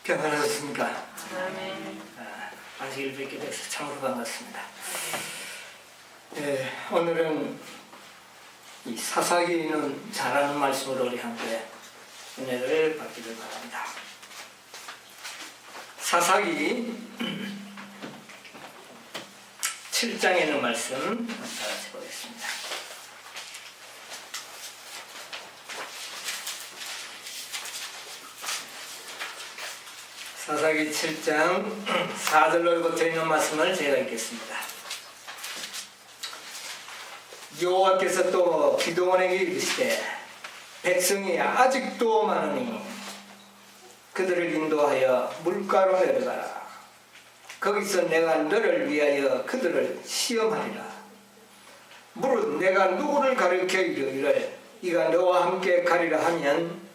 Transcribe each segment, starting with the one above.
평안하셨습니까? 아멘. 안식일 뵙게 돼서 참으로 반갑습니다. 오늘은 이 사사기는 잘하는 말씀으로 우리 함께 은혜를 받기를 바랍니다. 사사기 7장에 있는 말씀 다 같이 보겠습니다. 사사기 7장 4절로 붙어 있는 말씀을 제가 읽겠습니다. 여호와께서 또 기드온에게 이르시되 백성이 아직도 많으니 그들을 인도하여 물가로 내려가라. 거기서 내가 너를 위하여 그들을 시험하리라. 무릇 내가 누구를 가르쳐 이르기를 이가 너와 함께 가리라 하면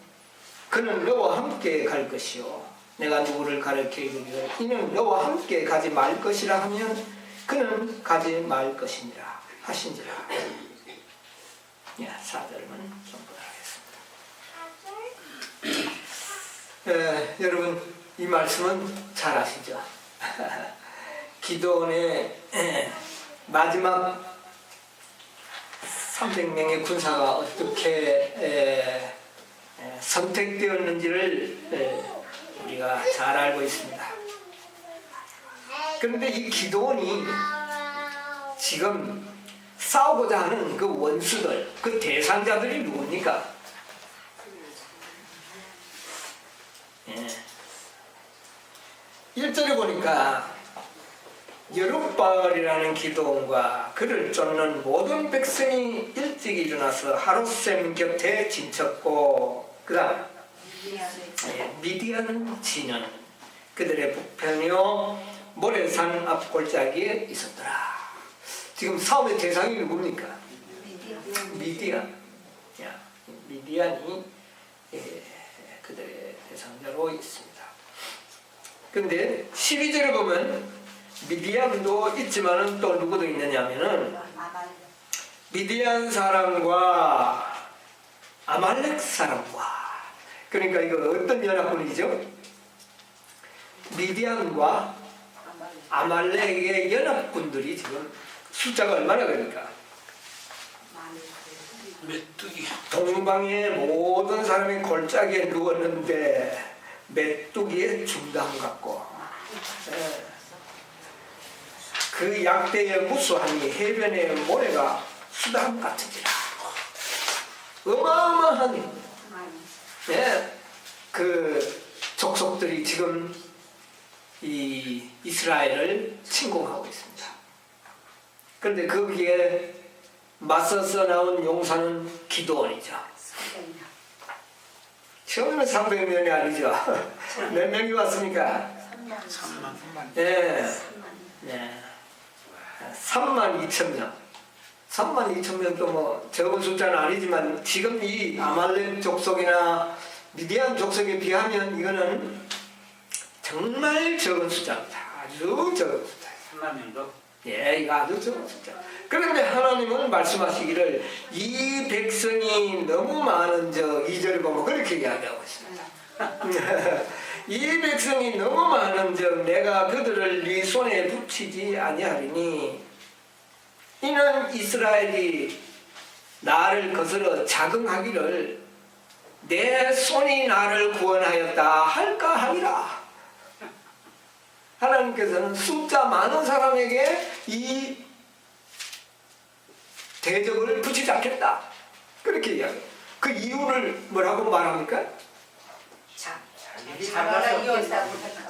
그는 너와 함께 갈 것이요 내가 누구를 가르쳐 이르기를 이는 너와 함께 가지 말 것이라 하면 그는 가지 말 것이니라 하신지라. 4절만 좀 보겠습니다. 여러분 이 말씀은 잘 아시죠? 기드온의 마지막 300명의 군사가 어떻게 선택되었는지를 우리가 잘 알고 있습니다. 그런데 이 기드온이 지금 싸우고자 하는 그 원수들, 그 대상자들이 누굽니까? 1절에 보니까 여룹바알이라는 기드온과 그를 쫓는 모든 백성이 일찍 일어나서 하룻샘 곁에 진쳤고 그 다음 미디안 진영 그들의 북편이요 모래산 앞골짜기에 있었더라. 지금 싸움의 대상이 누굽니까? 미디안. 미디안이 그들의 대상자로 있습니다. 근데 12절에 보면 미디안도 있지만은 또 누구도 있느냐면은 미디안 사람과 아말렉 사람과 그러니까 이거 어떤 연합군이죠? 미디안과 아말렉의 연합군들이 지금 숫자가 얼마나 됩니까? 메뚜기. 동방의 모든 사람이 골짜기에 누웠는데 메뚜기의 중담 같고 그 약대의 무수하니 해변의 모래가 수담 같으니라. 어마어마한 그 족속들이 지금 이 이스라엘을 침공하고 있습니다. 그런데 거기에 맞서서 나온 용사는 기드온이죠. 처음에는 300명이 아니죠. 몇 명이 왔습니까? 3만. 네. 32,000명. 32,000명도 뭐 적은 숫자는 아니지만 지금 이 아말렉 족속이나 미디안 족속에 비하면 이거는 정말 적은 숫자입니다. 아주 적은 숫자예요. 3만 명도? 이거 아주 적은 숫자. 그런데 하나님은 말씀하시기를 이 백성이 너무 많은 적 2절에 보면 그렇게 이야기하고 있습니다. 이 백성이 너무 많은 적 내가 그들을 네 손에 붙이지 아니하리니 이는 이스라엘이 나를 거스러 자긍하기를 내 손이 나를 구원하였다 할까 하리라. 하나님께서는 숫자 많은 사람에게 이 대적을 붙이지 않겠다. 그렇게 이야기해요. 그 이유를 뭐라고 말합니까?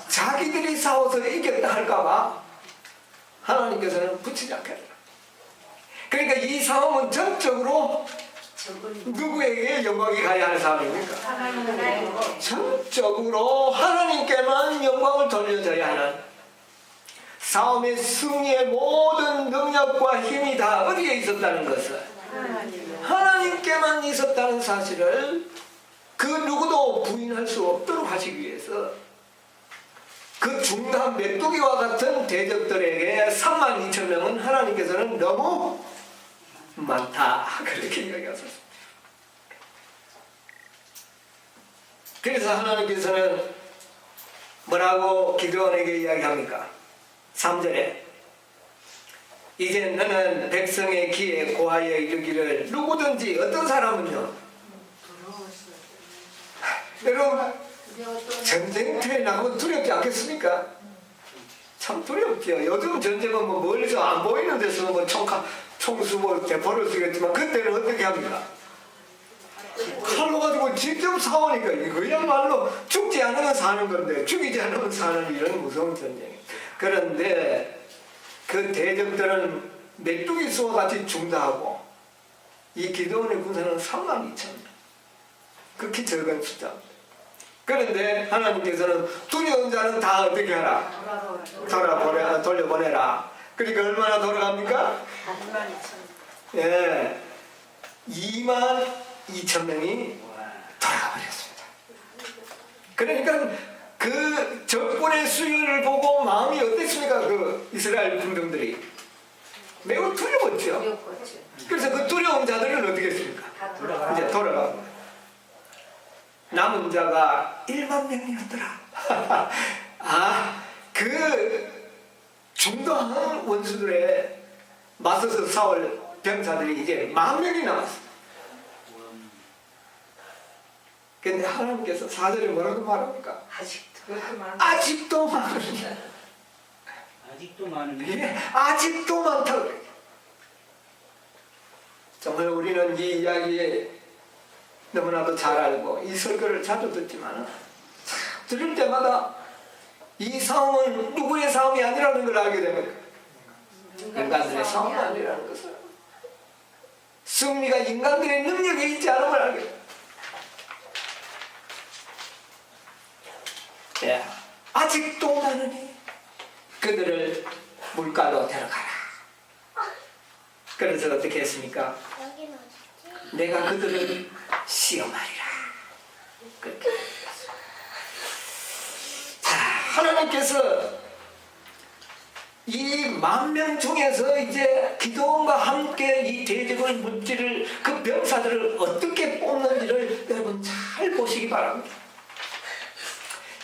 자기들이 싸워서 이겼다 할까봐 하나님께서는 붙이지 않겠다. 그러니까 이 싸움은 전적으로 누구에게 영광이 가야 하는 싸움입니까? 전적으로 하나님께만 영광을 돌려줘야 하는 싸움의 승리의 모든 능력과 힘이 다 어디에 있었다는 것을 하나님께만 있었다는 사실을 그 누구도 부인할 수 없도록 하시기 위해서 그 중단 메뚜기와 같은 대적들에게 32,000명은 하나님께서는 너무 많다 그렇게 이야기하셨습니다. 그래서 하나님께서는 뭐라고 기드온에게 이야기합니까? 3절에 이제 너는 백성의 귀에 고하여 이르기를 누구든지 어떤 사람은요 여러분 전쟁터에 나가면 두렵지 않겠습니까? 참 두렵죠. 요즘 전쟁은 뭐 멀리서 안 보이는 데서 뭐 총수 뭐 대포를 쓰겠지만 그때는 어떻게 합니까? 칼로 가지고 직접 싸우니까 이거야말로 죽지 않으면 사는 건데 죽이지 않으면 사는 이런 무서운 전쟁. 그런데 그 대적들은 메뚜기 수와 같이 중다하고 이 기드온의 군사는 3만 2천 명. 극히 적은 숫자. 그런데 하나님께서는 두려운 자는 다 어떻게 하라? 돌려보내라. 그러니까 얼마나 돌아갑니까? 2만 2천. 2천 명이 돌아가 버렸습니다. 그러니까 그 적군의 수요를 보고 마음이 어땠습니까? 그 이스라엘 군병들이 매우 두려웠죠. 그래서 그 두려운 자들은 어떻게 했습니까? 이제 돌아가고 남은 자가 1만 명이었더라. 그 중도한 원수들에 맞서서 싸울 병사들이 이제 10,000명이 남았어요. 근데 하나님께서 4절에 뭐라고 말합니까? 아직도 많으냐. 아직도 많은 예, 아직도 많다고 그래요. 정말 우리는 이 이야기에 너무나도 잘 알고 이 설교를 자주 듣지만 들을 때마다 이 싸움은 누구의 싸움이 아니라는 걸 알게 됩니다. 인간들의 싸움이 아니라는 것을. 승리가 인간들의 능력에 있지 않음을 알게 됩니다. 예, 아직도 많으니 그들을 물가로 데려가라. 그래서 어떻게 했습니까? 내가 그들을 시험하리라. 그렇게 했습니다. 자, 하나님께서 이 10,000명 중에서 이제 기도원과 함께 이 대적을 물질을 그 병사들을 어떻게 뽑는지를 여러분 잘 보시기 바랍니다.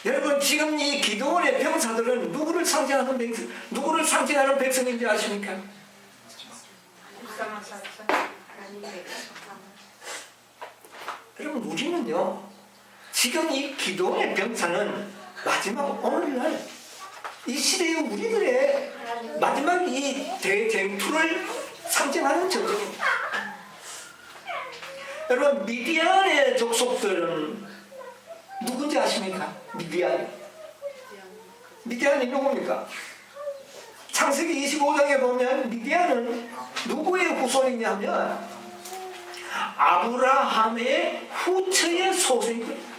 여러분 지금 이 기도원의 병사들은 누구를 상징하는 백성인지 아십니까? 여러분 우리는요 지금 이 기도원의 병사는 마지막 오늘날 이 시대의 우리들의 마지막 이 대쟁투를 상징하는 전쟁입니다. 여러분 미디안의 족속들은 누군지 아십니까? 미디안이 누굽니까? 창세기 25장에 보면 미디안은 누구의 후손이냐면 아브라함의 후처의 소생입니다.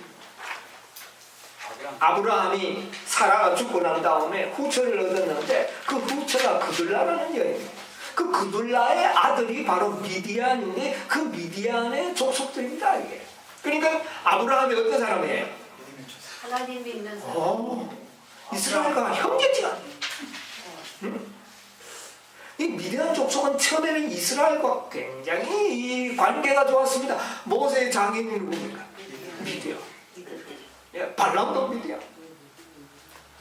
아브라함이 사라가 죽고 난 다음에 후처를 얻었는데 그 후처가 그들라라는 여인입니다. 그 그들라의 아들이 바로 미디안인데 그 미디안의 족속들입니다. 이게. 그러니까 아브라함이 어떤 사람이에요? 하나님 믿는 사람. 이스라엘과 형제지간. 이 미디안 족속은 처음에는 이스라엘과 굉장히 이 관계가 좋았습니다. 모세의 장인이 누굽니까? 미디안. 예, 발람도 미디안.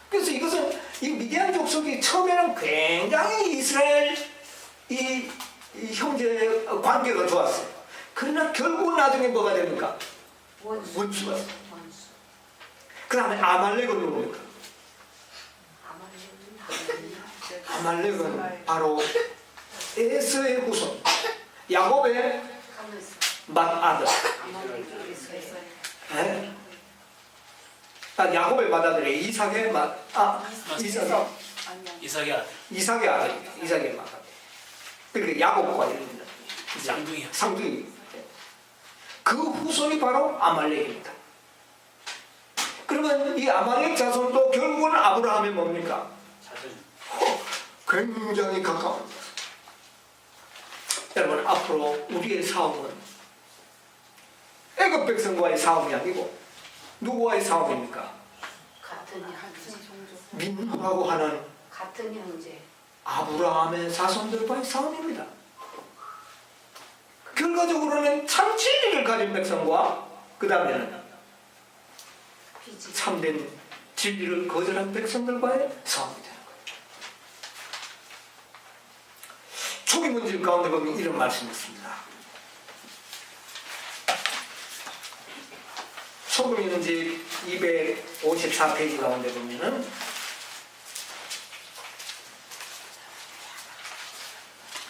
그래서 이것은 이 미디안 족속이 처음에는 굉장히 이스라엘 이 형제 관계가 좋았어요. 그러나 결국 나중에 뭐가 됩니까? 원수가. 그 다음에 아말렉은 누굽니까? 아말렉은 바로 에서의 후손, 야곱의 맏아들. 네? 야곱의 맏아들이 이삭의 이삭의 아들. 이삭의 아들입니다. 이삭의 맏아들. 그러니까 야곱과 이런 상둥이. 그 후손이 바로 아말렉입니다. 그러면 이 아말렉 자손도 결국은 아브라함의 뭡니까? 굉장히 가까운. 여러분 앞으로 우리의 싸움은 애굽 백성과의 싸움이 아니고 누구와의 싸움입니까? 같은 종족. 민노라고 하는 같은 형제. 아브라함의 자손들과의 싸움입니다. 결과적으로는 참 진리를 가진 백성과 그 다음에는 참된 진리를 거절한 백성들과의 싸움이 되는 거예요. 초기 문제 가운데 보면 이런 말씀이 있습니다. 초기 문제 254페이지 가운데 보면은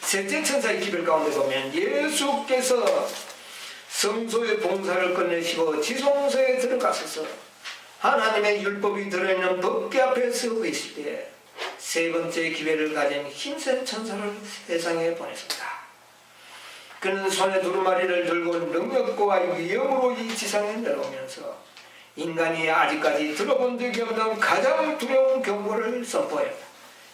셋째 천사의 기별 가운데 보면 예수께서 성소의 봉사를 끝내시고 지성소에 들어가셔서 하나님의 율법이 들어있는 법궤 앞에 서고 계실 때 세 번째 기별을 가진 힘센 천사를 세상에 보내셨다. 그는 손에 두루마리를 들고 능력과 위엄으로 이 지상에 내려오면서 인간이 아직까지 들어본 적이 없는 가장 두려운 경고를 선포했다.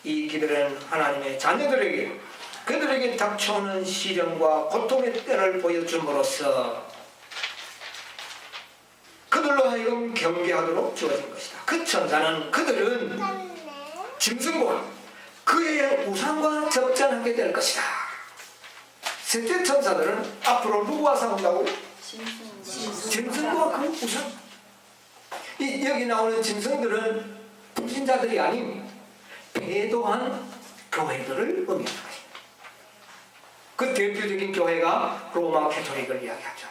이 기별은 하나님의 자녀들에게 그들에게 닥쳐오는 시련과 고통의 때를 보여줌으로써 그들로 하여금 경계하도록 주어진 것이다. 그 천사는 그들은 짐승과 그의 우상과 접전하게 될 것이다. 셋째 천사들은 앞으로 누구와 싸운다고? 짐승과 그 우상. 여기 나오는 짐승들은 불신자들이 아닌 배도한 교회들을 의미하는 것입니다. 그 대표적인 교회가 로마 캐토릭을 이야기하죠.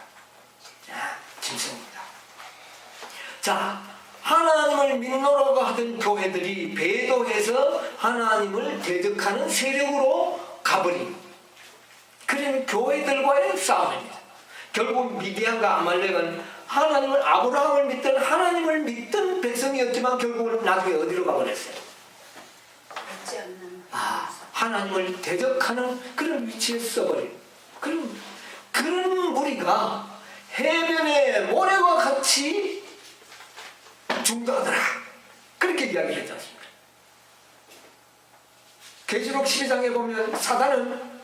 짐승입니다. 자, 하나님을 믿노라고 하던 교회들이 배도해서 하나님을 대적하는 세력으로 가버린 그런 교회들과의 싸움입니다. 결국 미디안과 아말렉은 하나님을 아브라함을 믿던 하나님을 믿던 백성이었지만 결국은 나중에 어디로 가버렸어요? 믿지 않는 하나님을 대적하는 그런 위치에 써버린 그런 무리가 해변의 모래와 같이 중도하더라. 그렇게 이야기를 했지 않습니까? 계시록 12장에 보면 사단은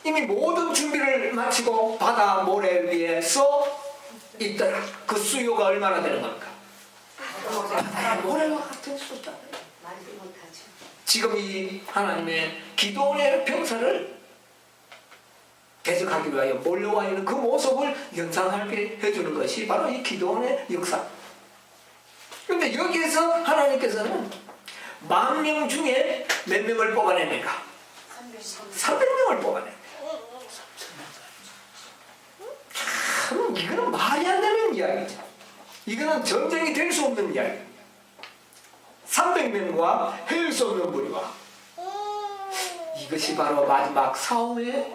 이미 모든 준비를 마치고 바다 모래 위에 서 있더라. 그 수요가 얼마나 되는 겁니까? 모래와 같은 수다. 말도 못하죠. 지금 이 하나님의 기도원의 병사를 대적하기 위하여 몰려와 있는 그 모습을 연상하게 해주는 것이 바로 이 기도원의 역사. 그런데 여기에서 하나님께서는 10,000명 중에 몇 명을 뽑아냅니까? 300명을 뽑아냅니다. 참 이거는 말이 안 되는 이야기죠. 이거는 전쟁이 될 수 없는 이야기. 300명과 헤일 수 없는 무리와 이것이 바로 마지막 싸움의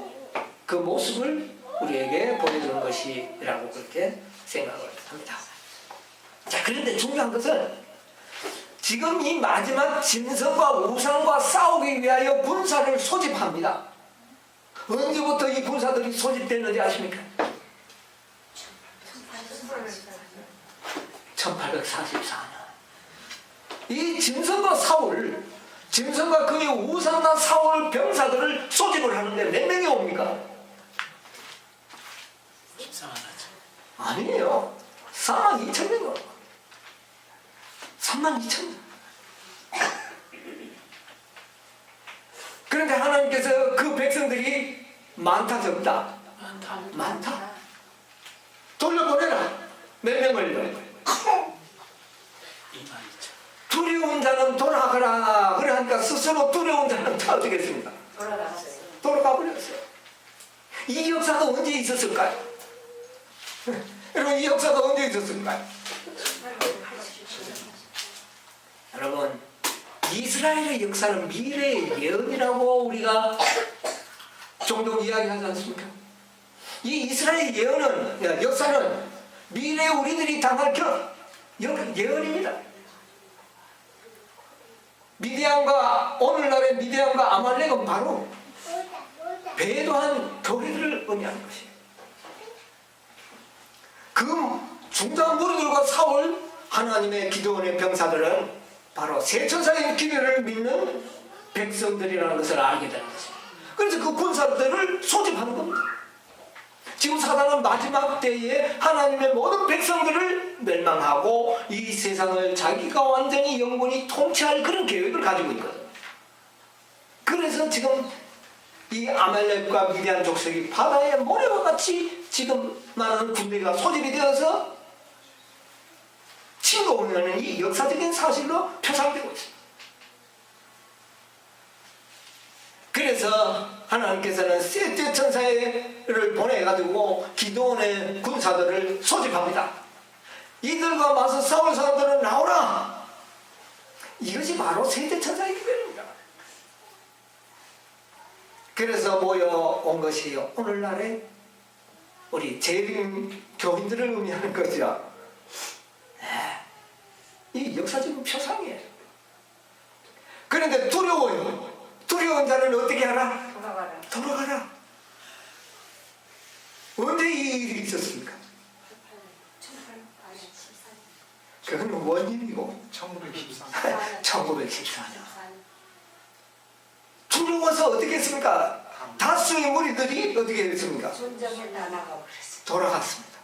그 모습을 우리에게 보여주는 것이라고 그렇게 생각을 합니다. 자, 그런데 중요한 것은 지금 이 마지막 짐승과 우상과 싸우기 위하여 군사를 소집합니다. 언제부터 이 군사들이 소집됐는지 아십니까? 1844년. 이 짐승과 사울, 짐승과 그의 우상과 사울 병사들을 소집을 하는데 몇 명이 옵니까? 아니에요. 42,000명이 옵니다. 32,000명. 그런데 하나님께서 그 백성들이 많다 적다? 많다. 돌려보내라. 몇 명을요? 22,000. 두려운 자는 돌아가라. 그래 하니까 스스로 두려운 자는 다 어떻게 했습니까? 돌아갔어요. 돌아가 버렸어요. 이 역사가 언제 있었을까요? 여러분, 이 역사가 언제 있었을까요? 여러분, 이스라엘의 역사는 미래의 예언이라고 우리가 종종 이야기하지 않습니까? 이 이스라엘 예언은, 역사는 미래에 우리들이 당할 예언입니다. 미디안과 오늘날의 미디안과 아말렉은 바로 배도한 교회들을 의미하는 것이에요. 그 중대한 무리들과 사울 하나님의 기도원의 병사들은 바로 세 천사의 기별을 믿는 백성들이라는 것을 알게 되는 것입니다. 그래서 그 군사들을 소집하는 겁니다. 지금 사단은 마지막 때에 하나님의 모든 백성들을 멸망하고 이 세상을 자기가 완전히 영원히 통치할 그런 계획을 가지고 있거든요. 그래서 지금 이 아말렉과 미디안 족속이 바다의 모래와 같이 지금 많은 군대가 소집이 되어서 칭호는 이 역사적인 사실로 표상되고 있습니다. 그래서 하나님께서는 셋째 천사를 보내가지고 기드온의 군사들을 소집합니다. 이들과 맞서 싸울 사람들은 나오라. 이것이 바로 셋째 천사의 기별입니다. 그래서 모여온 것이 오늘날의 우리 재림 교인들을 의미하는 거죠. 이 역사적인 표상이에요. 그런데 두려워요. 두려운 자는 어떻게 하라? 돌아가라. 돌아가라. 언제 이 일이 있었습니까? 1814년. 그건 원인이고 1914년 1914년 두려워서 어떻게 했습니까? 다수의 무리들이 어떻게 했습니까? 전쟁을 다 나가버렸어. 돌아갔습니다.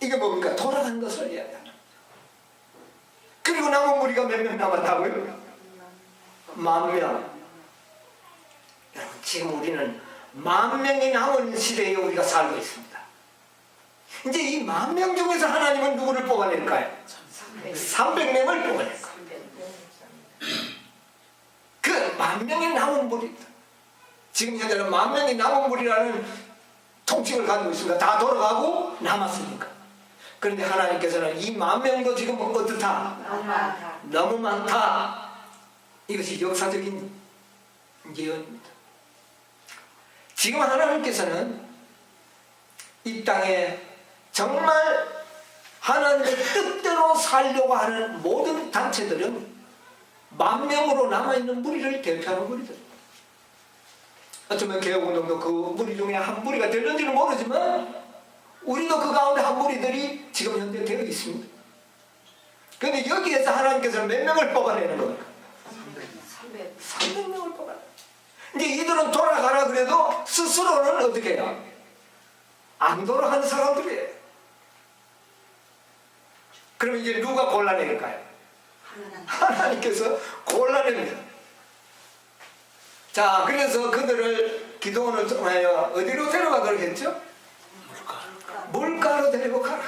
이게 뭡니까? 돌아간 것을 이야기합니다. 그리고 남은 무리가 몇 명 남았다고요? 10,000명. 여러분 지금 우리는 10,000명이 남은 시대에 우리가 살고 있습니다. 이제 이 10,000명 중에서 하나님은 누구를 뽑아낼까요? 300명을 뽑아낼 거예요. 그 10,000명이 남은 무리입니다. 지금 현재는 10,000명이 남은 무리라는 통칭을 가지고 있습니다. 다 돌아가고 남았으니까. 그런데 하나님께서는 이 10,000명도 지금 어떻다? 너무 많다. 너무 많다. 이것이 역사적인 예언입니다. 지금 하나님께서는 이 땅에 정말 하나님의 뜻대로 살려고 하는 모든 단체들은 10,000명으로 남아있는 무리를 대표하는 무리들입니다. 어쩌면 개혁운동도 그 무리 중에 한 무리가 될는지는 모르지만 우리도 그 가운데 한 무리들이 지금 현재 되어 있습니다. 그런데 여기에서 하나님께서는 몇 명을 뽑아내는 겁니까? 300명을 뽑아내. 이제 이들은 돌아가라 그래도 스스로는 어떻게 해요? 안 돌아가는 사람들이에요. 그럼 이제 누가 골라낼까요? 하나님께서 골라냅니다. 자, 그래서 그들을 기도원을 통하여 어디로 데려가도록 했죠? 물가로 데리고 가라.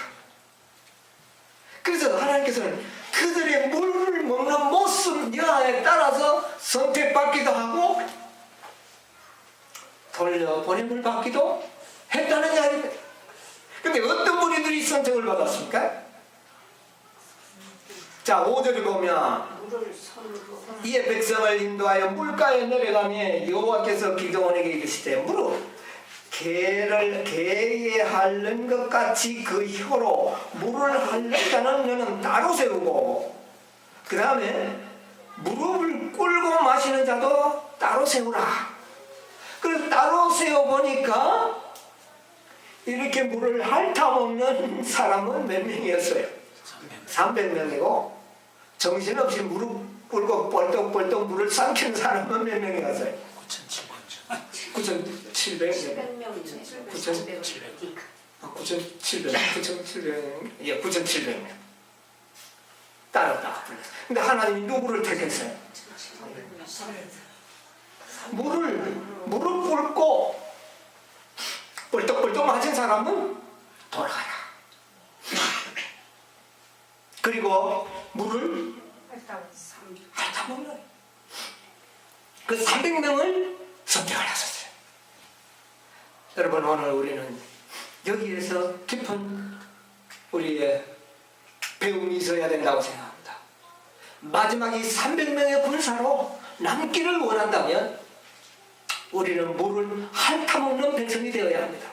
그래서 하나님께서는 그들의 물을 먹는 모습 여하에 따라서 선택받기도 하고 돌려보냄을 받기도 했다는 이야기입니다. 근데 어떤 무리들이 선택을 받았습니까? 자, 5절에 보면 물을 손으로. 이에 백성을 인도하여 물가에 내려가며 여호와께서 기드온에게 이르시되 무릇 개에 핥는 것 같이 그 혀로 물을 핥는 자는 너는 따로 세우고 그 다음에 무릎을 꿇고 마시는 자도 따로 세우라. 그래서 따로 세워보니까 이렇게 물을 핥아먹는 사람은 몇 명이었어요? 300명이고 정신없이 무릎 꿇고 뻘떡뻘떡 물을 삼키는 사람은 몇 명이었어요? 9,700명. 9,700명. 따랐다. 근데 하나님이 누구를 택했어요? 무릎 꿇고 뻘떡뻘떡 맞은 사람은 돌아가라. 그리고 물을 핥아먹는 그 300명을 선택을 하셨어요. 여러분 오늘 우리는 여기에서 깊은 우리의 배움이 있어야 된다고 생각합니다. 마지막 이 300명의 군사로 남기를 원한다면 우리는 물을 핥아먹는 백성이 되어야 합니다.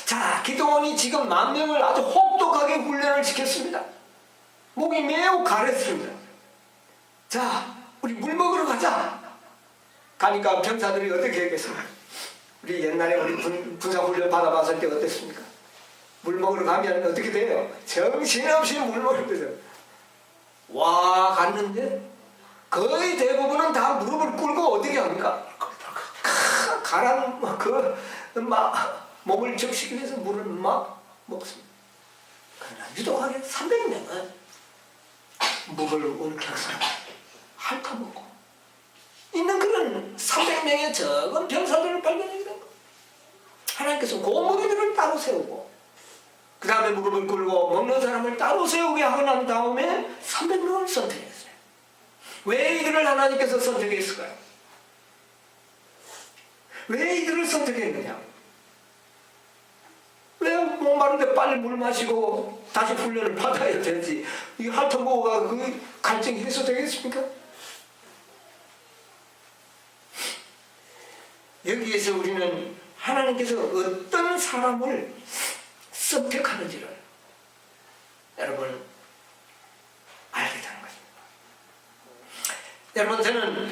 자, 기드온이 지금 10,000명을 아주 혹독하게 훈련을 시켰습니다. 목이 매우 가랬습니다. 자, 우리 물 먹으러 가자. 가니까 병사들이 어떻게 했겠습니까? 우리 옛날에 우리 군사훈련 받아봤을 때 어땠습니까? 물 먹으러 가면 어떻게 돼요? 정신없이 물 먹으러 돼요. 와, 갔는데 거의 대부분은 다 무릎을 꿇고 어떻게 합니까? 가란 몸을 적시기 위해서 물을 막 먹습니다. 그러나 유독하게 300명은 물을 옳혀서 핥아먹고 있는 그런 300명의 적은 병사들을 발견했던 거. 하나님께서 그 무리들을 따로 세우고 그 다음에 무릎을 꿇고 먹는 사람을 따로 세우게 하고 난 다음에 300명을 선택했어요. 왜 이들을 하나님께서 선택했을까요? 왜 이들을 선택했느냐? 왜 목마른데 빨리 물 마시고 다시 훈련을 받아야 되지? 이 핥아먹어가 그 갈증이 해소되겠습니까? 여기에서 우리는 하나님께서 어떤 사람을 선택하는지를 여러분 알게 되는 것입니다. 여러분 저는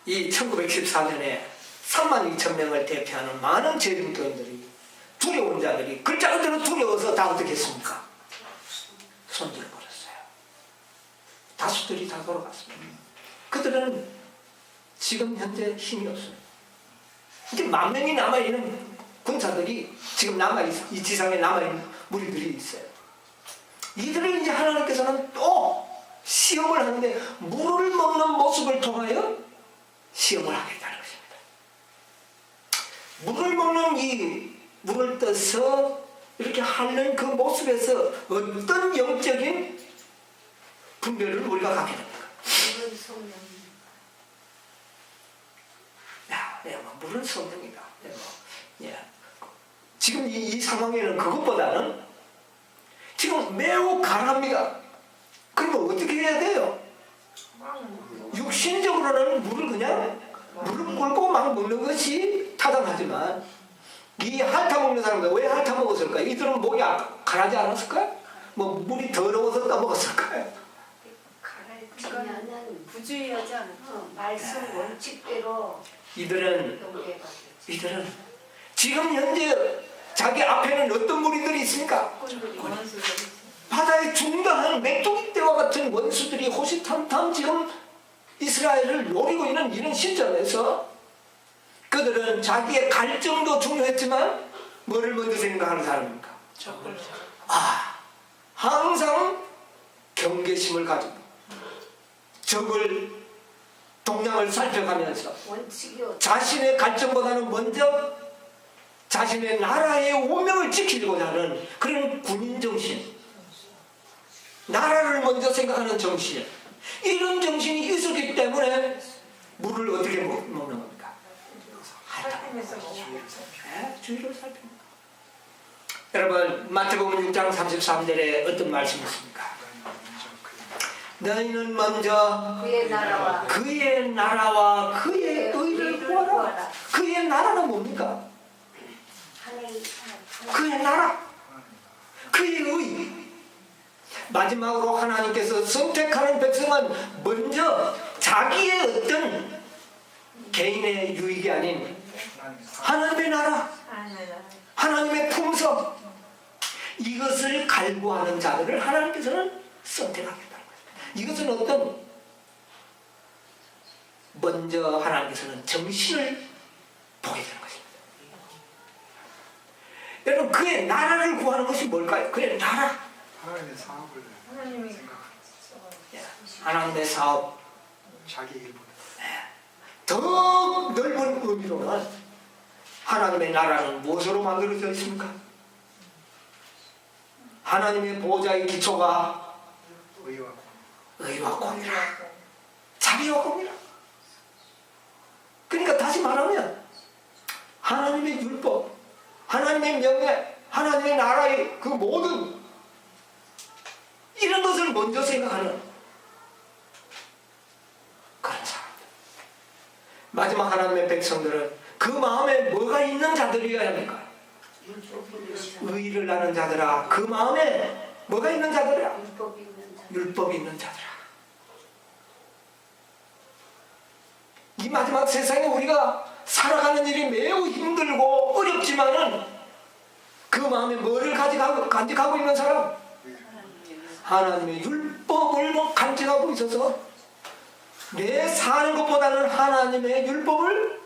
이 1914년에 32,000명을 대표하는 많은 재림교인들이 두려운 자들이 글자 그대로 두려워서 다 어떻게 했습니까? 손들어 버렸어요. 다수들이 다 돌아갔습니다. 그들은 지금 현재 힘이 없어요. 이제 10,000명이 남아있는 군사들이 지금 이 지상에 남아있는 무리들이 있어요. 이들을 이제 하나님께서는 또 시험을 하는데 물을 먹는 모습을 통하여 시험을 하겠다는 것입니다. 물을 먹는 이 물을 떠서 이렇게 핥는 그 모습에서 어떤 영적인 분별을 우리가 갖게 됩니까? 물은 성령. 물은 성령이다. 지금 이 상황에는 그것보다는 지금 매우 가난합니다. 그러면 어떻게 해야 돼요? 육신적으로는 물을 그냥 무릎 꿇고 막 먹는 것이 타당하지만 이 핥아먹는 사람들 왜 핥아먹었을까요? 이들은 목이 가라지 않았을까요? 뭐 물이 더러워서 떠먹었을까요? 가라지면은 부주의하지 않고 말씀 원칙대로 이들은 경계가 지금 현재 자기 앞에는 어떤 무리들이 있습니까? 바다에 중단한 메뚜기 떼와 같은 원수들이 호시탐탐 지금 이스라엘을 노리고 있는 이런 시점에서 그들은 자기의 갈증도 중요했지만 뭐를 먼저 생각하는 사람입니까? 항상 경계심을 가지고 적을 동향을 살펴가면서 자신의 갈증보다는 먼저 자신의 나라의 운명을 지키고자 하는 그런 군인정신, 나라를 먼저 생각하는 정신, 이런 정신이 있었기 때문에 물을 어떻게 먹는 겁니까? 주의를 살핍니다. 여러분 마태복음 6장 33절에 어떤 말씀이 있습니까? 너희는 먼저 그의 나라와 그의 의를 구하라. 그의 나라는 뭡니까? 그의 나라, 그의 의. 마지막으로 하나님께서 선택하는 백성은 먼저 자기의 어떤 개인의 유익이 아닌 하나님의 나라, 하나님의 품성, 이것을 갈구하는 자들을 하나님께서는 선택하겠다는 거예요. 이것은 어떤 먼저 하나님께서는 정신을 보게 되는 것입니다. 여러분 그의 나라를 구하는 것이 뭘까요? 그의 나라, 하나님의 사업을 하나님의 사업, 자기 일보다 더 넓은 의미로는 하나님의 나라는 무엇으로 만들어져 있습니까? 하나님의 보호자의 기초가 의와 공이라, 자비와 공이라. 그러니까 다시 말하면 하나님의 율법, 하나님의 명예, 하나님의 나라의 그 모든 이런 것을 먼저 생각하는 그런 사람들. 마지막 하나님의 백성들은 그 마음에 뭐가 있는 자들이어야 합니까? 의를 아는 자들아, 그 마음에 뭐가 있는 자들이야? 율법이 있는 자들아. 이 마지막 세상에 우리가 살아가는 일이 매우 힘들고 어렵지만은 그 마음에 뭐를 간직하고 있는 사람? 하나님의 율법을 간직하고 있어서 내 사는 것보다는 하나님의 율법을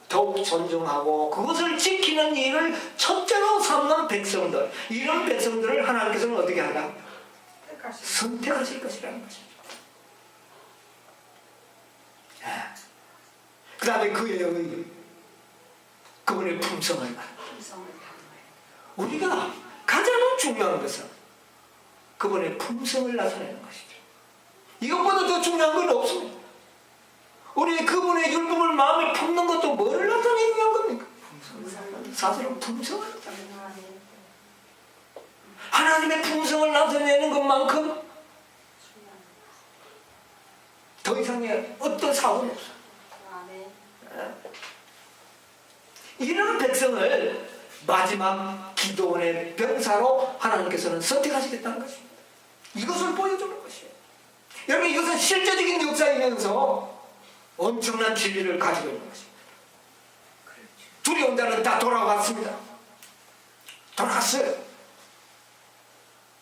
더욱 존중하고 그것을 지키는 일을 첫째로 삼는 백성들, 이런 백성들을 하나님께서는 어떻게 하나? 선택하실 것이라는 것입니다. 그 다음에 그의 의, 그분의 품성을 우리가 가장 중요한 것은 그분의 품성을 나타내는 것이죠. 이것보다 더 중요한 건 없습니다. 우리 그분의 율법을 마음에 품는 것도 뭐를 나타내는 겁니까? 사실은 품성을 나타내는 거예요. 하나님의 품성을 나타내는 것만큼 더 이상의 어떤 사고는 없어요. 이런 백성을 마지막 기도원의 병사로 하나님께서는 선택하시겠다는 것입니다. 이것을 보여주는 것이에요. 여러분, 이것은 실제적인 역사이면서 엄청난 진리를 가지고 있는 것입니다. 두려운 자는 다 돌아갔습니다. 돌아갔어요.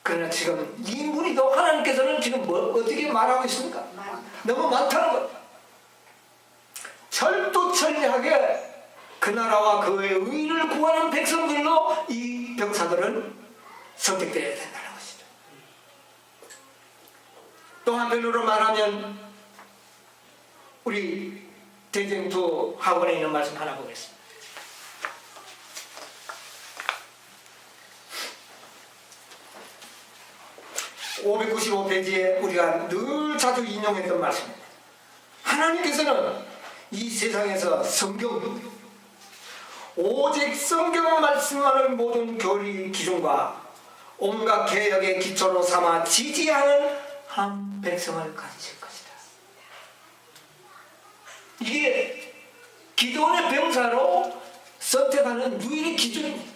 그러나 지금 이 무리도 하나님께서는 지금 어떻게 말하고 있습니까? 너무 많다는 것. 철두철미하게 그 나라와 그의 의를 구하는 백성들로 이 병사들은 선택되어야 된다는 것이죠. 또 한편으로 말하면 우리 대쟁투 학원에 있는 말씀 하나 보겠습니다. (595페이지에) 우리가 늘 자주 인용했던 말씀입니다. 하나님께서는 이 세상에서 성경, 오직 성경 말씀만을 모든 교리 기준과 온갖 개혁의 기초로 삼아 지지하는 한 백성을 가지실 것이다. 이게 기도원의 병사로 선택하는 유일의 기준입니다.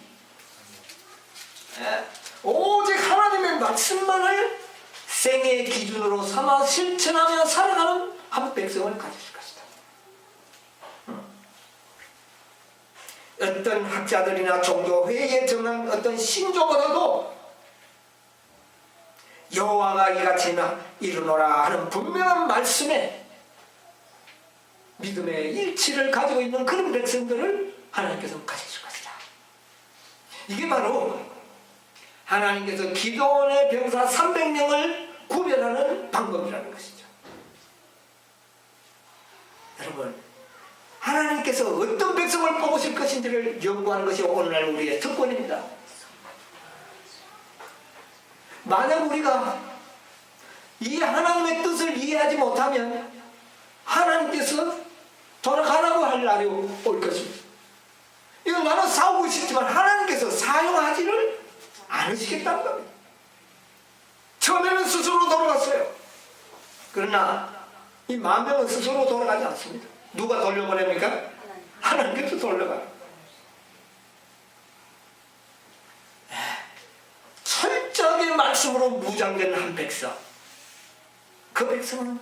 오직 하나님의 말씀만을 생애의 기준으로 삼아 실천하며 살아가는 한 백성을 가지실 것이다. 어떤 학자들이나 종교회의에 정한 어떤 신조보다도 여호와가 이같이 이루노라 하는 분명한 말씀에 믿음의 일치를 가지고 있는 그런 백성들을 하나님께서 가지실 것이다. 이게 바로 하나님께서 기도원의 병사 300명을 구별하는 방법이라는 것이죠. 여러분, 하나님께서 어떤 백성을 뽑으실 것인지를 연구하는 것이 오늘날 우리의 특권입니다. 만약 우리가 이 하나님의 뜻을 이해하지 못하면 하나님께서 돌아가라고 할 날이 올 것입니다. 이건 나는 싸우고 싶지만 하나님께서 사용하지를 않으시겠다는 겁니다. 처음에는 스스로 돌아갔어요. 그러나 이 10,000명은 스스로 돌아가지 않습니다. 누가 돌려보냅니까? 하나님께서 돌려가요. 철저하게 말씀으로 무장된 한 백성, 그 백성은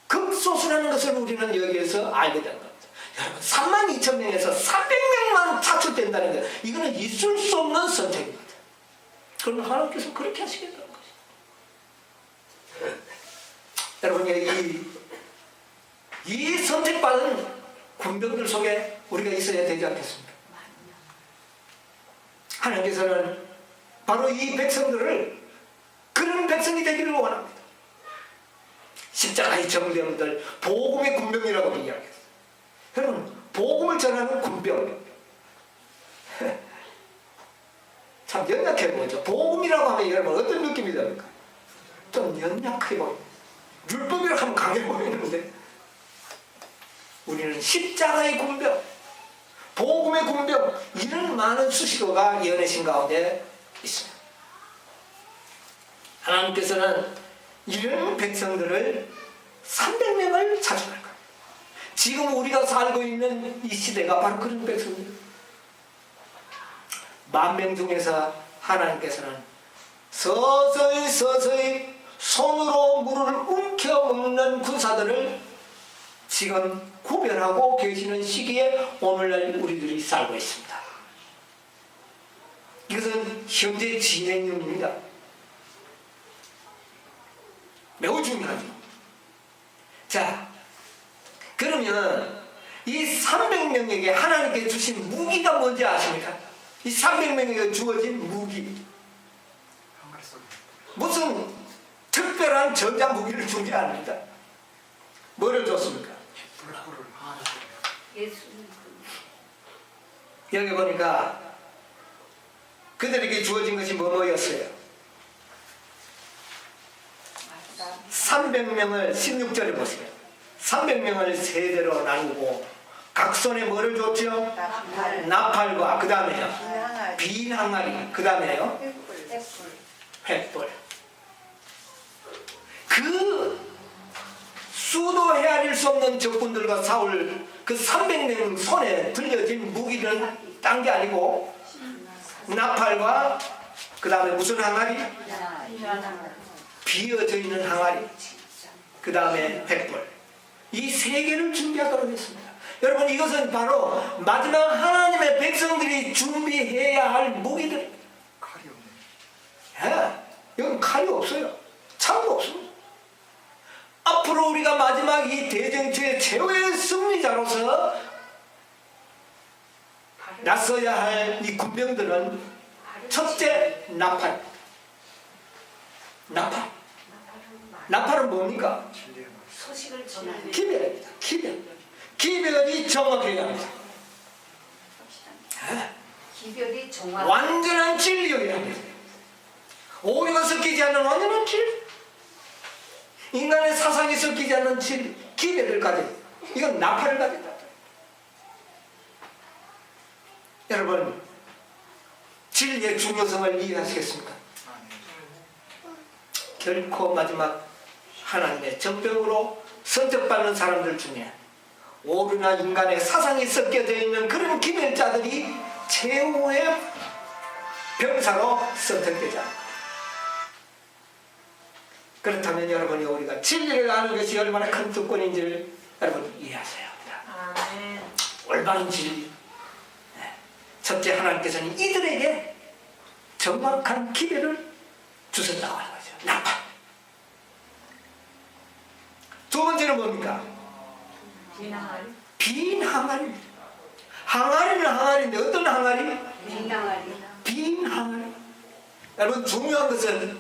극소수라는 것을 우리는 여기에서 알게 된 겁니다. 여러분, 32,000명에서 300명만 차출된다는 것, 이거는 있을 수 없는 선택입니다. 그러면 하나님께서 그렇게 하시겠다는 것이죠. 여러분, 이 선택받은 군병들 속에 우리가 있어야 되지 않겠습니까? 하나님께서는 바로 이 백성들을 그런 백성이 되기를 원합니다. 십자가의 정병들, 복음의 군병이라고 이야기했어요. 여러분, 복음을 전하는 군병, 참 연약해 보이죠. 복음이라고 하면 여러분 어떤 느낌이 듭니까? 좀 연약해 보입니다. 율법이라고 하면 강해 보이는데 우리는 십자가의 군병, 복음의 군병, 이런 많은 수식어가 연애신 가운데 있습니다. 하나님께서는 이런 백성들을 300명을 찾아갈 거예요. 지금 우리가 살고 있는 이 시대가 바로 그런 백성입니다. 10,000명 중에서 하나님께서는 서서히 손으로 물을 움켜먹는 군사들을 지금 구별하고 계시는 시기에 오늘날 우리들이 살고 있습니다. 이것은 현재 진행형입니다. 매우 중요하죠. 자, 그러면 이 300명에게 하나님께 주신 무기가 뭔지 아십니까? 이 300명에게 주어진 무기, 무슨 특별한 전장 무기를 준 게 아닙니다. 뭐를 줬습니까? 여기 보니까 그들에게 주어진 것이 뭐였어요? 300명을 16절에 보세요. 300명을 세대로 나누고 각 손에 뭐를 줬죠? 나팔과 그 다음에요 빈 항아리 그 다음에요 횃불. 그 수도 헤아릴 수 없는 적군들과 싸울 그 300명 손에 들려진 무기는 딴 게 아니고 나팔과 그 다음에 무슨 항아리? 비어져 있는 항아리 그 다음에 횃불. 이 세 개를 준비하도록 했습니다. 여러분 이것은 바로 마지막 하나님의 백성들이 준비해야 할 무기들. 칼이 없네. 예, 여기 칼이 없어요. 창도 없습니다. 앞으로 우리가 마지막 이 대쟁투의 최후의 승리자로서 나서야 할 이 군병들은 첫째 나팔. 나팔은 뭡니까? 진리의 말. 소식을 전하는 기별입니다. 기별이 정확해야 합니다. 기별이 정확. 완전한 진리여야 합니다. 오류가 섞이지 않는 완전한 진리. 인간의 사상이 섞이지 않는 진리. 기별을 가진 이건 나팔을 가진다. 여러분 진리의 중요성을 이해하시겠습니까? 결코 마지막 하나님의 정병으로 선택받는 사람들 중에 오류나 인간의 사상이 섞여져 있는 그런 기별자들이 최후의 병사로 선택되지 않습니다. 그렇다면 여러분이 우리가 진리를 아는 것이 얼마나 큰 특권인지를 여러분 이해하셔야 합니다. 올바른 진리. 첫째 하나님께서는 이들에게 정확한 기별을 주셨다고 하는 거죠. 나팔. 두 번째는 뭡니까? 빈 항아리. 항아리는 항아리인데 어떤 항아리? 빈 항아리. 여러분 중요한 것은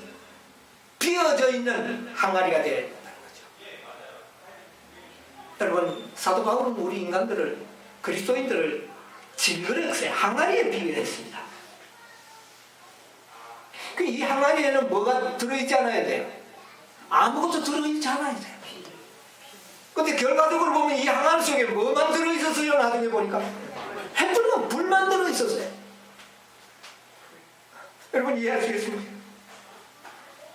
비어져 있는 항아리가 되어야 된다는 거죠. 여러분 사도 바울은 우리 인간들을 그리스도인들을 질그릇에 항아리에 비유했습니다. 이 항아리에는 뭐가 들어있지 않아야 돼요? 아무것도 들어있지 않아야 돼요. 근데 결과적으로 보면 이 항아리 속에 뭐만 들어있었어요? 나중에 보니까 햇불과 불만 들어있었어요. 여러분 이해하시겠습니까?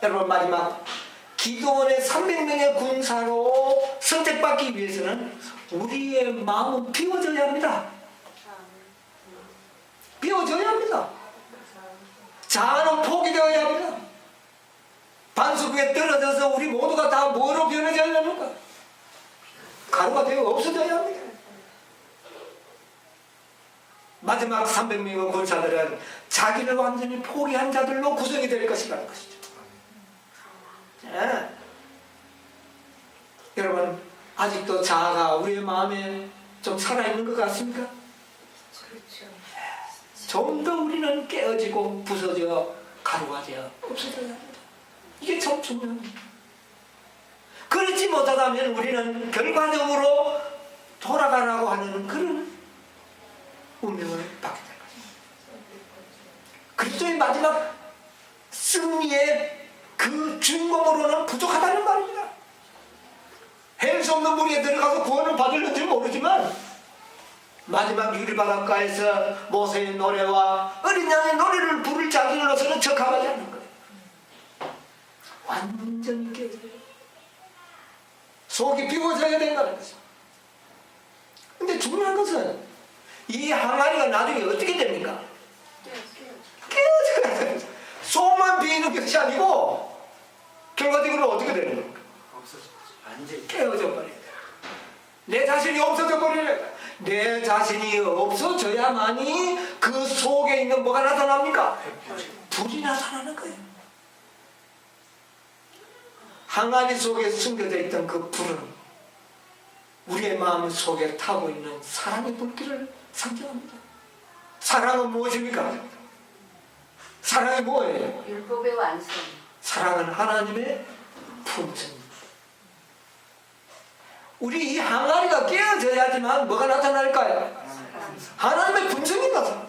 여러분 마지막 기도원의 300명의 군사로 선택받기 위해서는 우리의 마음은 비워져야 합니다. 비워져야 합니다. 자아는 포기되어야 합니다. 반석에 떨어져서 우리 모두가 다 뭐로 변해져야 합니까? 가루가 되어 없어져야 합니다. 마지막 300명의 군사들은 자기를 완전히 포기한 자들로 구성이 될 것이라는 것이죠. 네. 여러분 아직도 자아가 우리의 마음에 좀 살아있는 것 같습니까? 좀 더 우리는 깨어지고 부서져 가루가 되어 없어져야 합니다. 이게 참 중요합니다. 그렇지 못하다면 우리는 결과적으로 돌아가라고 하는 그런 운명을 받게 될 것입니다. 그리스도의 마지막 승리의 그 주인공으로는 부족하다는 말입니다. 헬 수 없는 물에 들어가서 구원을 받을는지 모르지만 마지막 유리바닷가에서 모세의 노래와 어린 양의 노래를 부를 자들로서는 적합하지 않는 거예요. 완전히 깨어져야 돼요. 속이 비워져야 된다는 것입니다. 근데 중요한 것은 이 항아리가 나중에 어떻게 됩니까? 깨어져야 됩니다. 속만 비는 것이 아니고 결과적으로 어떻게 되는 겁니까? 완전히 깨어져 버려야 돼요. 내 자신이 없어져 버려야 돼요. 내 자신이 없어져야만이 그 속에 있는 뭐가 나타납니까? 불이 나타나는 거예요. 항아리 속에 숨겨져 있던 그 불은 우리의 마음 속에 타고 있는 사랑의 불길을 상징합니다. 사랑은 무엇입니까? 사랑이 뭐예요? 율법의 완성. 사랑은 하나님의 품성입니다. 우리 이 항아리가 깨어져야지만 뭐가 나타날까요? 하나님의 품성이 나타납니다.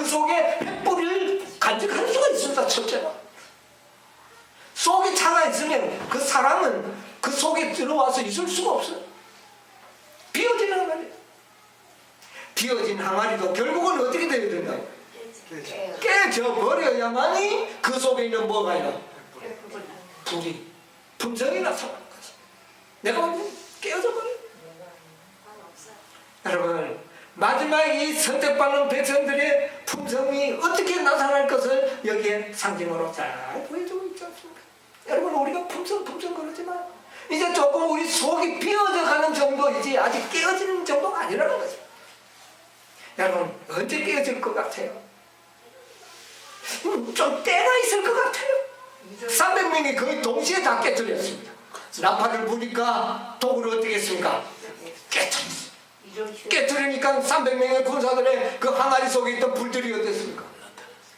속에 횃불을 간직할 수가 있습니다. 첫째는 속에 차가 있으면 그 사람은 그 속에 들어와서 있을 수가 없어요. 비어진 항아리. 비어진 항아리도 결국은 어떻게 되어야 된다고? 깨져 버려야만이 그 속에 있는 뭐가 있나? 불이, 품성이 나타나는 거지. 내가 완전 깨어져 버려. 여러분, 마지막 이 선택받는 백성들의 품성이 어떻게 나타날 것을 여기에 상징으로 잘 보여주고 있지 않습니까? 여러분, 우리가 품성 그러지만 이제 조금 우리 속이 비어져 가는 정도이지 아직 깨어지는 정도가 아니라는 거죠. 여러분, 언제 깨어질 것 같아요? 좀 때가 있을 것 같아요. 300명이 거의 동시에 다 깨뜨렸습니다. 나팔을 부니까 독을 어떻게 했습니까? 깨뜨렸어요. 깨뜨리니까 300명의 군사들의 그 항아리 속에 있던 불들이 어땠습니까?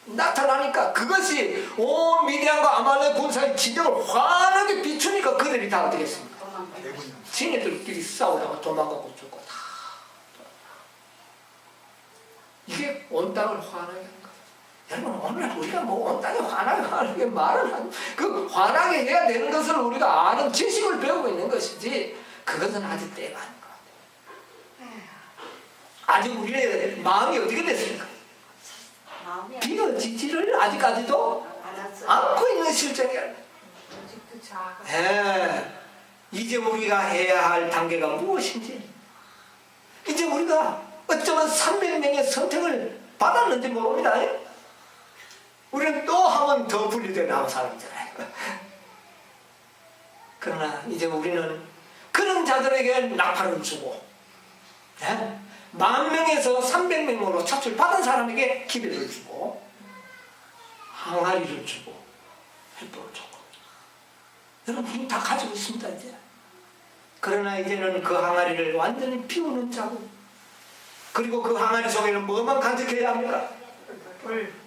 나타나니까 그것이 온 미디안과 아말렉 군사의 진영을 환하게 비추니까 그들이 다 어떻게 했습니까? 지네들끼리 싸우다가 도망가고 죽고 다. 이게 온 땅을 환하게 하는 거예요. 여러분, 오늘 우리가 뭐 온 땅에 환하게 하는 말은 그 환하게 해야 되는 것을 우리가 아는 지식을 배우고 있는 것이지 그것은 아직 때가 아닌 것 같아요. 아직 우리의 마음이 어떻게 됐습니까? 비어지지를 아직까지도 않고 있는 실정이야. 이제 우리가 해야 할 단계가 무엇인지, 이제 우리가 어쩌면 300명의 선택을 받았는지 모릅니다. 우리는 또 한 번 더 분리되어 나온 사람이잖아요. 그러나 이제 우리는 그런 자들에게 나팔을 주고 10,000명에서 300명으로 차출받은 사람에게 기회를 주고 항아리를 주고 횃불을 주고 여러분 다 가지고 있습니다. 이제. 그러나 이제는 그 항아리를 완전히 피우는 자고, 그리고 그 항아리 속에는 뭐만 간직해야 합니까?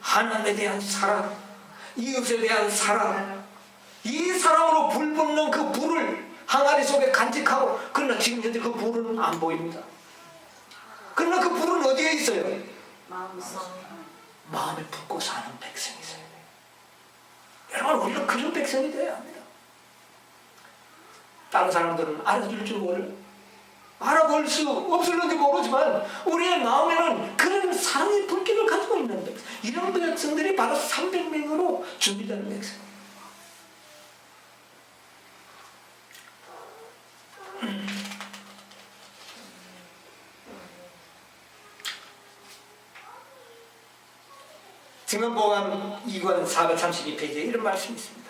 하나님에 대한 사랑, 이웃에 대한 사랑, 이 사랑으로 불붙는 그 불을 항아리 속에 간직하고. 그러나 지금 현재 그 불은 안 보입니다. 그러나 그 불은 어디에 있어요? 마음에 붙고 사는 백성이 있어야 돼요. 여러분, 우리는 그런 백성이 돼야 합니다. 다른 사람들은 알아줄 줄 몰라요. 알아볼 수 없을는지 모르지만 우리의 마음에는 그런 사랑의 불길을 가지고 있는 백성, 이런 백성들이 바로 300명으로 준비되는 백성. 증언보감 2권 432페이지에 이런 말씀이 있습니다.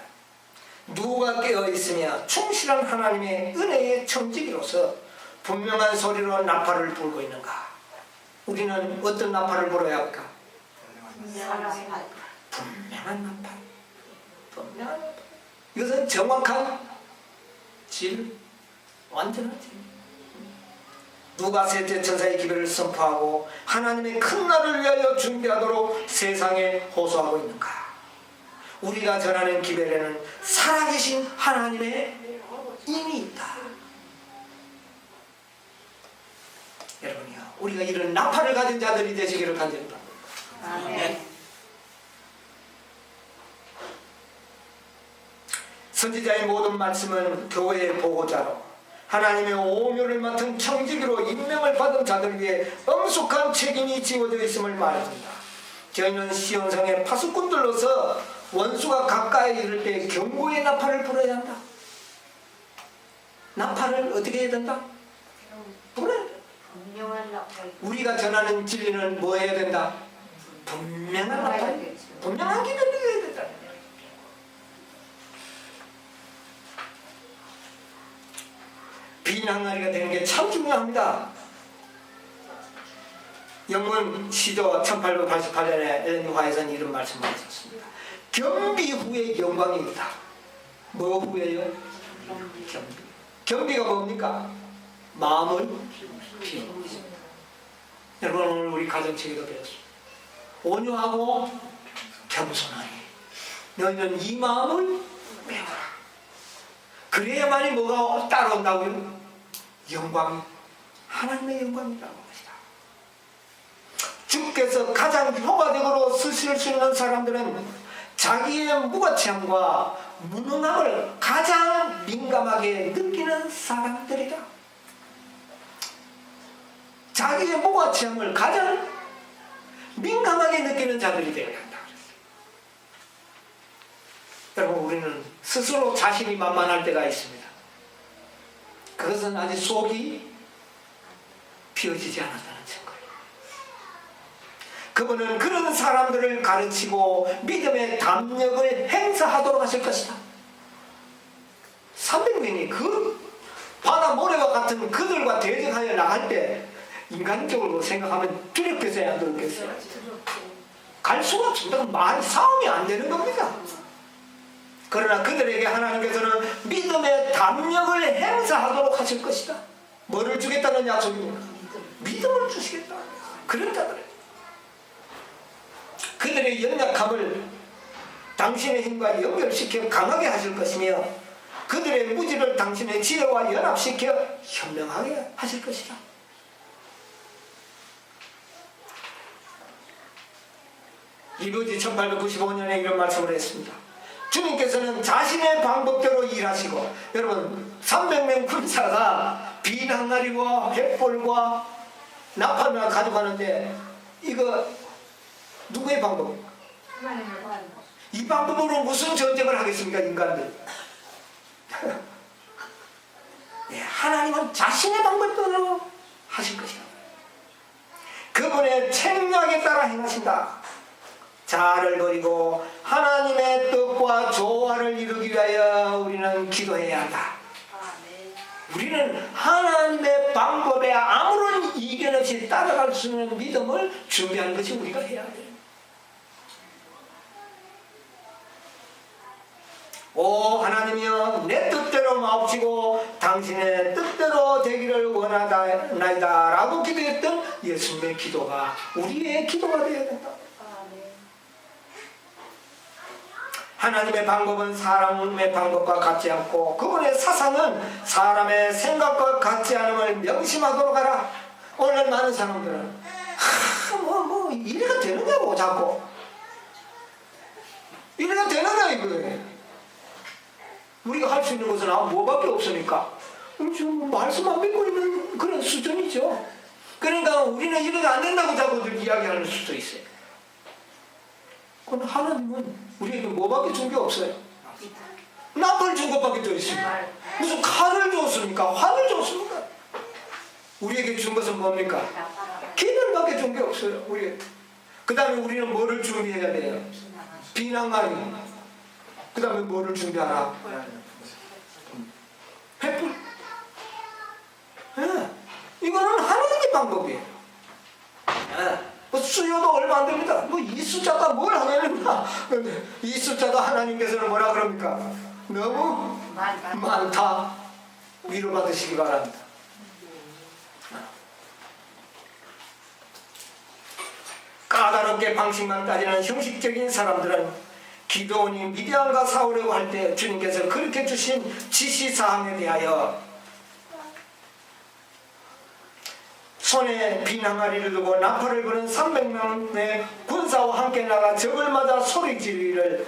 누가 깨어있으며 충실한 하나님의 은혜의 청지기로서 분명한 소리로 나팔을 불고 있는가? 우리는 어떤 나팔을 불어야 할까? 분명한 나팔. 분명한 나팔. 이것은 정확한 질, 완전한 질. 누가 셋째 천사의 기별을 선포하고 하나님의 큰 날을 위하여 준비하도록 세상에 호소하고 있는가? 우리가 전하는 기별에는 살아계신 하나님의 힘이 있다. 여러분이요, 우리가 이런 나팔을 가진 자들이 되시기를 간절히 바랍니다. 아멘. 선지자의 모든 말씀은 교회의 보호자로 하나님의 오묘를 맡은 청지기로 임명을 받은 자들 위해 엄숙한 책임이 지워져 있음을 말합니다. 저희는 시온성의 파수꾼들로서 원수가 가까이 이를 때 경고의 나팔을 불어야 한다. 나팔을 어떻게 해야 된다? 불어야 된다. 우리가 전하는 진리는 뭐 해야 된다? 분명한 나팔, 분명한 기별이 해야 된다. 빈 항아리가 되는 게 참 중요합니다. 영문 시조 1888년에 엘렌 화에서는 이런 말씀을 하셨습니다. 겸비 후에 영광이 있다. 뭐 후에요? 겸비. 겸비가 뭡니까? 마음을 비우는 것입니다. 여러분, 오늘 우리 가정책에도 배웠습니다. 온유하고 겸손하니 너희는 이 마음을 배워라. 그래야만이 뭐가 따라온다고요? 영광이, 하나님의 영광이 따라온 것이다. 주께서 가장 효과적으로 쓰실 수 있는 사람들은 자기의 무가치함과 무능함을 가장 민감하게 느끼는 사람들이다. 자기의 무가치함을 가장 민감하게 느끼는 자들이 되어야 한다. 여러분, 우리는 스스로 자신이 만만할 때가 있습니다. 그것은 아직 속이 피어지지 않았다는 증거예요. 그분은 그런 사람들을 가르치고 믿음의 담력을 행사하도록 하실 것이다. 300명이 그 바다 모래와 같은 그들과 대적하여 나갈 때 인간적으로 생각하면 두렵겠어요, 안 두렵겠어요? 갈 수가 없습니다. 말이 싸움이 안 되는 겁니다. 그러나 그들에게 하나님께서는 믿음의 담력을 행사하도록 하실 것이다. 뭐를 주겠다는 약속입니까? 믿음을 주시겠다. 그런 자들, 그들의 연약함을 당신의 힘과 연결시켜 강하게 하실 것이며 그들의 무지를 당신의 지혜와 연합시켜 현명하게 하실 것이다. 이부지 1895년에 이런 말씀을 했습니다. 주님께서는 자신의 방법대로 일하시고, 여러분 300명 군사가 비낭가리와 횃불과 나팔을 가져가는데 이거 누구의 방법입니까? 이 방법으로 무슨 전쟁을 하겠습니까, 인간들? 네, 하나님은 자신의 방법대로 하실 것이다. 그분의 책략에 따라 행하신다. 자아를 버리고 하나님의 뜻과 조화를 이루기 위하여 우리는 기도해야 한다. 우리는 하나님의 방법에 아무런 이견 없이 따라갈 수 있는 믿음을 준비하는 것이 우리가 해야 돼요. 오 하나님이여, 내 뜻대로 마옵시고 당신의 뜻대로 되기를 원하나이다 라고 기도했던 예수님의 기도가 우리의 기도가 되어야 된다. 하나님의 방법은 사람의 방법과 같지 않고 그분의 사상은 사람의 생각과 같지 않음을 명심하도록 하라. 오늘 많은 사람들은 이래가 되느냐고, 자꾸 이래가 되느냐 이거예요. 우리가 할 수 있는 것은 뭐밖에 없으니까 지금 말씀 안 믿고 있는 그런 수준이죠. 그러니까 우리는 이래가 안 된다고 자꾸들 이야기하는 수도 있어요. 그럼 하나님은 우리에게 뭐밖에 준 게 없어요. 나팔 준 것밖에 더 있습니다. 무슨 칼을 줬습니까? 활을 줬습니까? 우리에게 준 것은 뭡니까? 기별밖에 준 게 없어요. 그 다음에 우리는 뭐를 준비해야 돼요? 비낭만이. 그 다음에 뭐를 준비하라? 횃불. 네. 이거는 하나님의 방법이에요. 네. 수요도 얼마 안 됩니다. 이 숫자가 뭘 하냐면, 이 숫자도 하나님께서는 뭐라 그럽니까? 너무 많다. 위로받으시기 바랍니다. 까다롭게 방식만 따지는 형식적인 사람들은 기도원이 미디안과 싸우려고 할 때 주님께서 그렇게 주신 지시사항에 대하여 손에 빈 항아리를 두고 나팔을 부는 300명의 군사와 함께 나가 적을 맞아 소리 지르기를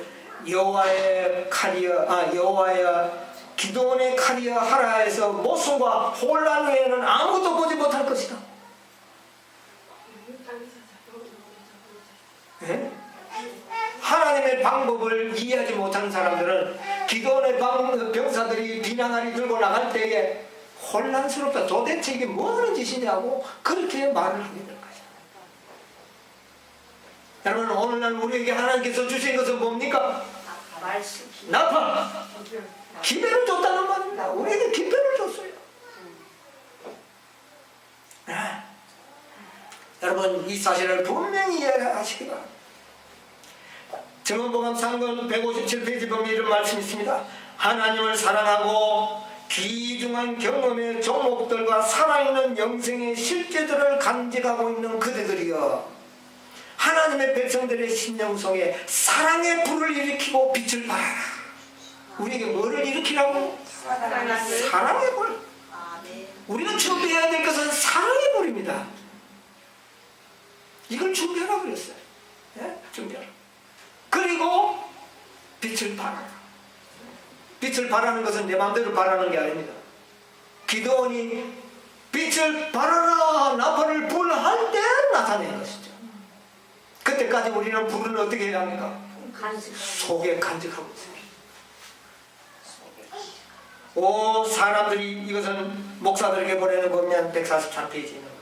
여호와의 기도원의 칼이여 하라 해서 모순과 혼란 외에는 아무도 보지 못할 것이다. 네? 하나님의 방법을 이해하지 못하는 사람들은 기도원의 병사들이 빈 항아리 들고 나갈 때에 혼란스럽다. 도대체 이게 뭐 하는 짓이냐고 그렇게 말을 하게 될 거예요. 여러분, 오늘날 우리에게 하나님께서 주신 것은 뭡니까? 나팔. 기별을 줬다는 말입니다. 우리에게 기별을 줬어요. 여러분, 이 사실을 분명히 이해하시기 바랍니다. 증언복음 3권 157페이지 보면 이런 말씀이 있습니다. 하나님을 사랑하고 귀중한 경험의 종목들과 살아있는 영생의 실제들을 간직하고 있는 그대들이여, 하나님의 백성들의 심령 속에 사랑의 불을 일으키고 빛을 발하라. 우리에게 뭐를 일으키라고? 사랑의 불. 우리가 준비해야 될 것은 사랑의 불입니다. 이걸 준비하라 그랬어요. 예? 준비하라. 그리고 빛을 발하라. 빛을 발하는 것은 내 마음대로 발하는 게 아닙니다. 기도원이 빛을 발하라 나팔을 불할 때 나타낸 것이죠. 그때까지 우리는 불은 어떻게 해야 합니까? 속에 간직하고 있어요. 오 사람들이, 이것은 목사들에게 보내는 거면 143페이지에 있는 거죠.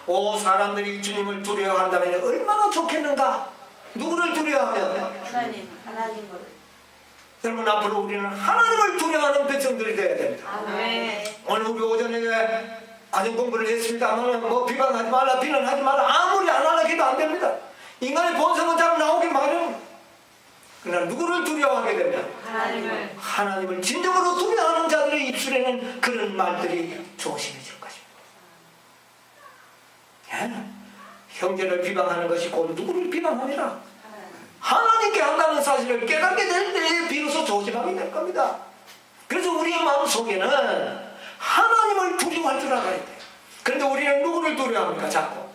오 사람들이 주님을 두려워한다면 얼마나 좋겠는가. 누구를 두려워하면? 하나님을. 여러분, 앞으로 우리는 하나님을 두려워하는 백성들이 되어야 됩니다. 아멘. 오늘 우리 오전에 가정 공부를 했습니다만 뭐 비방하지 말라 비난하지 말라 아무리 안 하려 해도 안 됩니다. 인간의 본성은 잘 나오기 마련. 그러나 누구를 두려워하게 되면 하나님을 진정으로 두려워하는 자들의 입술에는 그런 말들이 조심해질 것입니다. 예? 형제를 비방하는 것이 곧 누구를 비방합니다. 하나님께 한다는 사실을 깨닫게 될 때에 비로소 조심하게 될 겁니다. 그래서 우리의 마음속에는 하나님을 두려워할 줄 알아야 돼요. 그런데 우리는 누구를 두려워합니까? 자꾸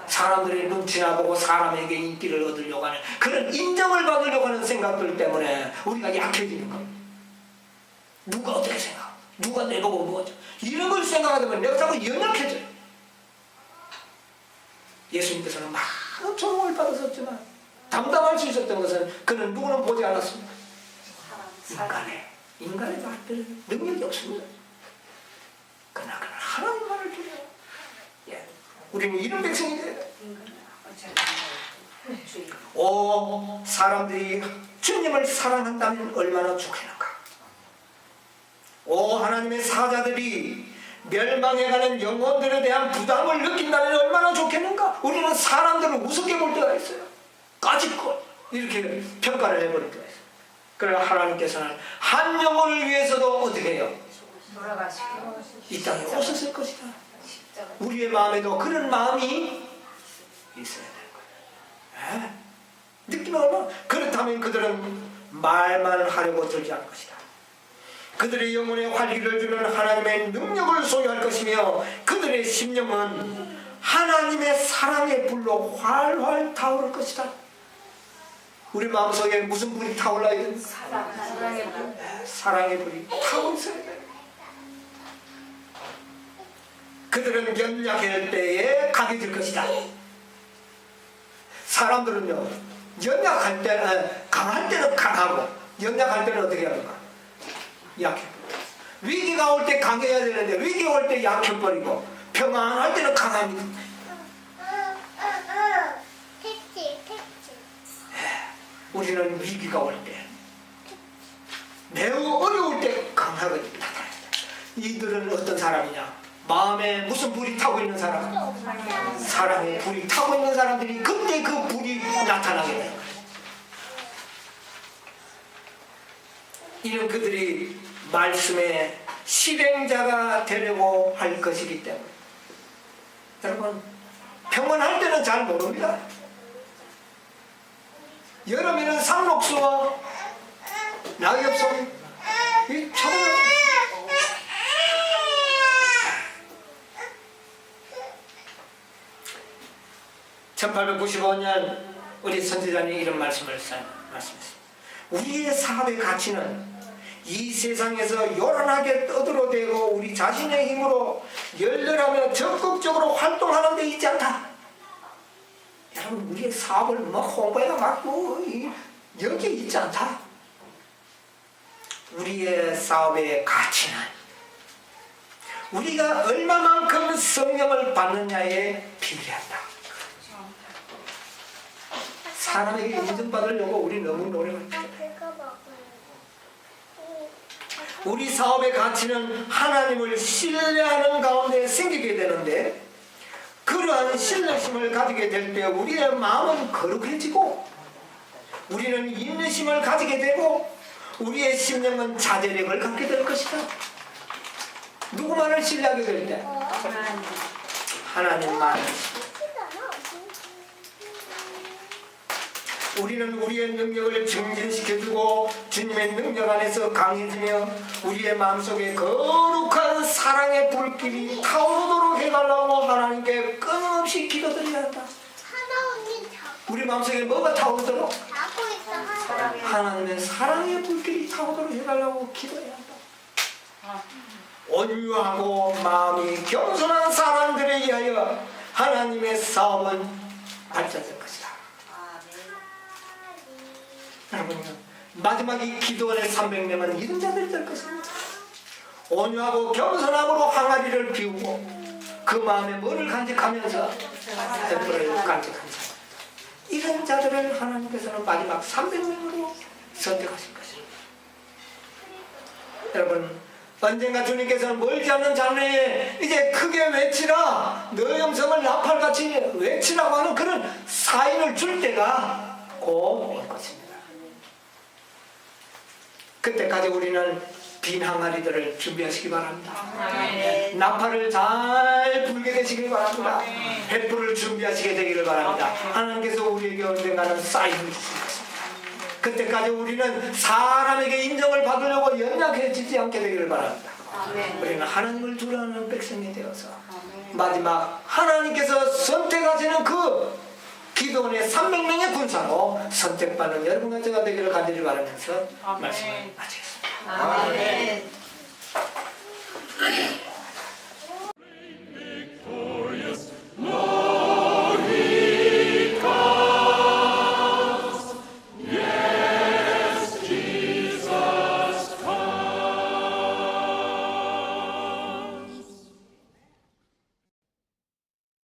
사람들의 눈치나 보고 사람에게 인기를 얻으려고 하는 그런 인정을 받으려고 하는 생각들 때문에 우리가 약해지는 겁니다. 누가 어떻게 생각? 누가 내보고 뭐죠? 이런 걸 생각하다 보면 내가 자꾸 연약해져요. 예수님께서는 많은 조롱을 받으셨지만 담당할 수 있었던 것은 그는 누구는 보지 않았습니다. 인간의 말들은 능력이 없습니다. 그러나 그는 하나님만을 두려워. 예. 우리는 이런 백성이 돼야 돼. 오 사람들이 주님을 사랑한다면 얼마나 좋겠는가. 오 하나님의 사자들이 멸망해가는 영혼들에 대한 부담을 느낀다면 얼마나 좋겠는가. 우리는 사람들을 우습게 볼 때가 있어요. 까짓것 이렇게 평가를 해버릴 때가 있어요. 그러나 하나님께서는 한 영혼을 위해서도 어떻게 해요? 돌아가시고 이 땅에 오셨을 것이다. 우리의 마음에도 그런 마음이 있어야 되는 거예요. 느낌이 얼마나. 그렇다면 그들은 말만 하려고 들지 않을 것이다. 그들의 영혼에 활기를 주는 하나님의 능력을 소유할 것이며 그들의 심령은 하나님의 사랑의 불로 활활 타오를 것이다. 우리 마음속에 무슨 불이 타올라야 됩니까? 사랑의 불이 타고 있어야 돼요. 그들은 연약할 때에 강해질 것이다. 사람들은요 연약할 때 강할 때는 강하고 연약할 때는 어떻게 합니까? 약해버려. 위기가 올 때 강해야 되는데 위기가 올 때 약해버리고 평안할 때는 강합니다. 우리는 위기가 올 때 매우 어려울 때 강하게 나타납니다. 이들은 어떤 사람이냐? 마음에 무슨 불이 타고 있는 사람? 사랑의 불이 타고 있는 사람들이 그때 그 불이 나타나게 돼요. 이런 그들이 말씀의 실행자가 되려고 할 것이기 때문에 여러분 평안할 때는 잘 모릅니다. 여름에는 상록수와 낙엽송이 이 차가운 1895년 우리 선지자님이 이런 말씀했습니다. 우리의 사업의 가치는 이 세상에서 요란하게 떠들어대고 우리 자신의 힘으로 열렬하며 적극적으로 활동하는 데 있지 않다. 여러분 우리의 사업을 막 홍보해가 막 여기에 있지 않다. 우리의 사업의 가치는 우리가 얼마만큼 성령을 받느냐에 비례한다. 사람에게 인정받으려고 우리 너무 노력을 필요해. 우리 사업의 가치는 하나님을 신뢰하는 가운데 생기게 되는데 그러한 신뢰심을 가지게 될 때 우리의 마음은 거룩해지고 우리는 인내심을 가지게 되고 우리의 심령은 자제력을 갖게 될 것이다. 누구만을 신뢰하게 될 때? 하나님만. 우리는 우리의 능력을 증진시켜주고 주님의 능력 안에서 강해지며 우리의 마음속에 거룩한 사랑의 불길이 타오르도록 해달라고 하나님께 끊임없이 기도드려야 한다. 우리 마음속에 뭐가 타오르도록? 사랑해. 하나님의 사랑의 불길이 타오도록 해달라고 기도해야 한다. 온유하고 마음이 겸손한 사람들에 의하여 하나님의 사업은 발전될 것이다. 여러분, 마지막 이 기도원의 300명은 이런 자들이 될 것입니다. 온유하고 겸손함으로 항아리를 비우고 그 마음에 뭐를 간직하면서 횃불을 간직한 자, 이런 자들을 하나님께서는 마지막 300명으로 선택하실 것입니다. 여러분, 언젠가 주님께서는 멀지 않는 장래에 이제 크게 외치라, 너의 음성을 나팔같이 외치라고 하는 그런 사인을 줄 때가 곧 올 것입니다. 그때까지 우리는 빈 항아리들을 준비하시기 바랍니다. 나팔을 잘 불게 되시길 바랍니다. 횃불을 준비하시게 되기를 바랍니다. 하나님께서 우리에게 언젠가는 사인을 주실 것입니다. 그때까지 우리는 사람에게 인정을 받으려고 연약해지지 않게 되기를 바랍니다. 우리는 하나님을 두려워하는 백성이 되어서 마지막 하나님께서 선택하시는 그 기도원의 300명의 군사로 선택받는 여러분과 제가 되기를 간절히 바라면서 말씀을 마치겠습니다. 아멘.